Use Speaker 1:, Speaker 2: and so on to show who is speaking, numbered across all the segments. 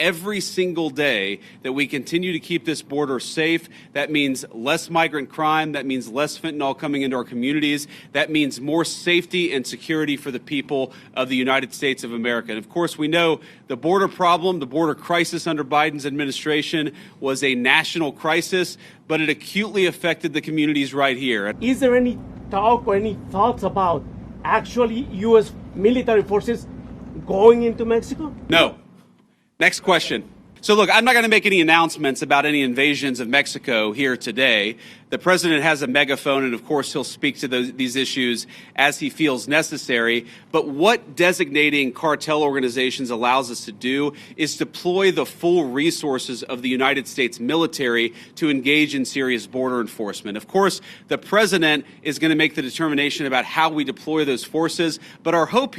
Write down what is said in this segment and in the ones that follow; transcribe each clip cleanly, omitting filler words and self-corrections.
Speaker 1: every single day that we continue to keep this border safe. That means less migrant crime. That means less fentanyl coming into our communities. That means more safety and security for the people of the United States of America. And of course, we know the border problem, the border crisis under Biden's administration was a national crisis, but it acutely affected the communities right here.
Speaker 2: Is there any talk or any thoughts about actually U.S. military forces going into Mexico?
Speaker 1: No. Next question. So look, I'm not going to make any announcements about any invasions of Mexico here today. The president has a megaphone, and of course he'll speak to these issues as he feels necessary. But what designating cartel organizations allows us to do is deploy the full resources of the United States military to engage in serious border enforcement. Of course, the president is going to make the determination about how we deploy those forces. But our hope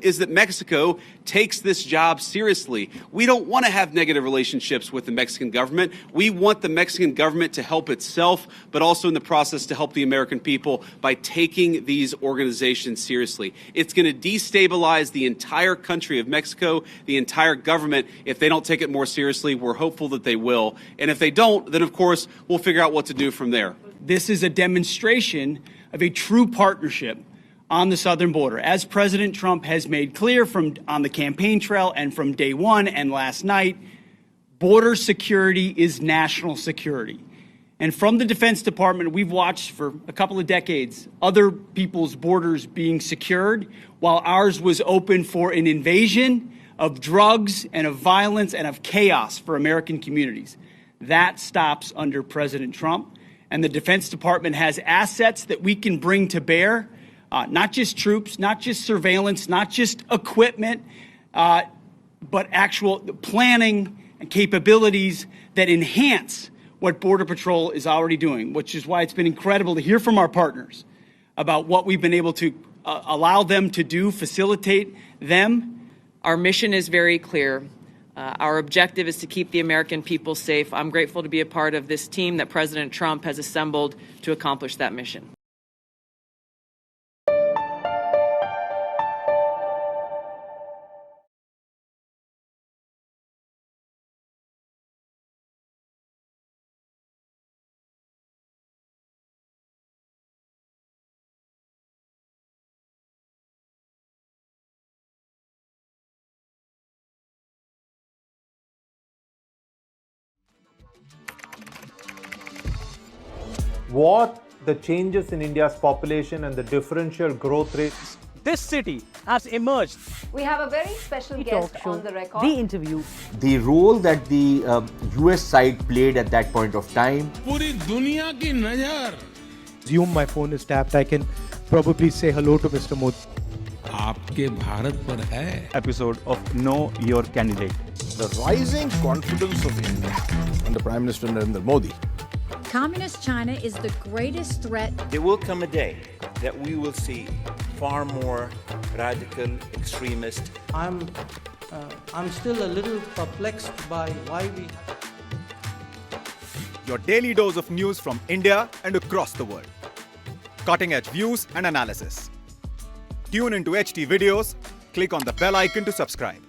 Speaker 1: is that Mexico takes this job seriously. We don't want to have negative relationships with the Mexican government. We want the Mexican government to help itself, but also in the process to help the American people by taking these organizations seriously. It's going to destabilize the entire country of Mexico, the entire government, if they don't take it more seriously. We're hopeful that they will. And if they don't, then of course, we'll figure out what to do from there.
Speaker 3: This is a demonstration of a true partnership on the southern border. As President Trump has made clear on the campaign trail and from day one and last night, border security is national security. And from the Defense Department, we've watched for a couple of decades other people's borders being secured while ours was open for an invasion of drugs and of violence and of chaos for American communities. That stops under President Trump. And the Defense Department has assets that we can bring to bear. Not just troops, not just surveillance, not just equipment, but actual planning and capabilities that enhance what Border Patrol is already doing, which is why it's been incredible to hear from our partners about what we've been able to allow them to do, facilitate them.
Speaker 4: Our mission is very clear. Our objective is to keep the American people safe. I'm grateful to be a part of this team that President Trump has assembled to accomplish that mission.
Speaker 5: What the changes in India's population and the differential growth rates.
Speaker 6: This city has emerged.
Speaker 7: We have a very special guest on the record.
Speaker 6: The interview.
Speaker 8: The role that the US side played at that point of time.
Speaker 9: पूरी दुनिया की नजर.
Speaker 5: Assume my phone is tapped. I can probably say hello to Mr. Modi.
Speaker 9: आपके भारत पर है.
Speaker 10: Episode of Know Your Candidate.
Speaker 11: The rising confidence of India under Prime Minister Narendra Modi.
Speaker 12: Communist China is the greatest threat.
Speaker 13: There will come a day that we will see far more radical extremist.
Speaker 14: I'm still a little perplexed by why we.
Speaker 15: Your daily dose of news from India and across the world. Cutting edge views and analysis. Tune into HT videos. Click on the bell icon to subscribe.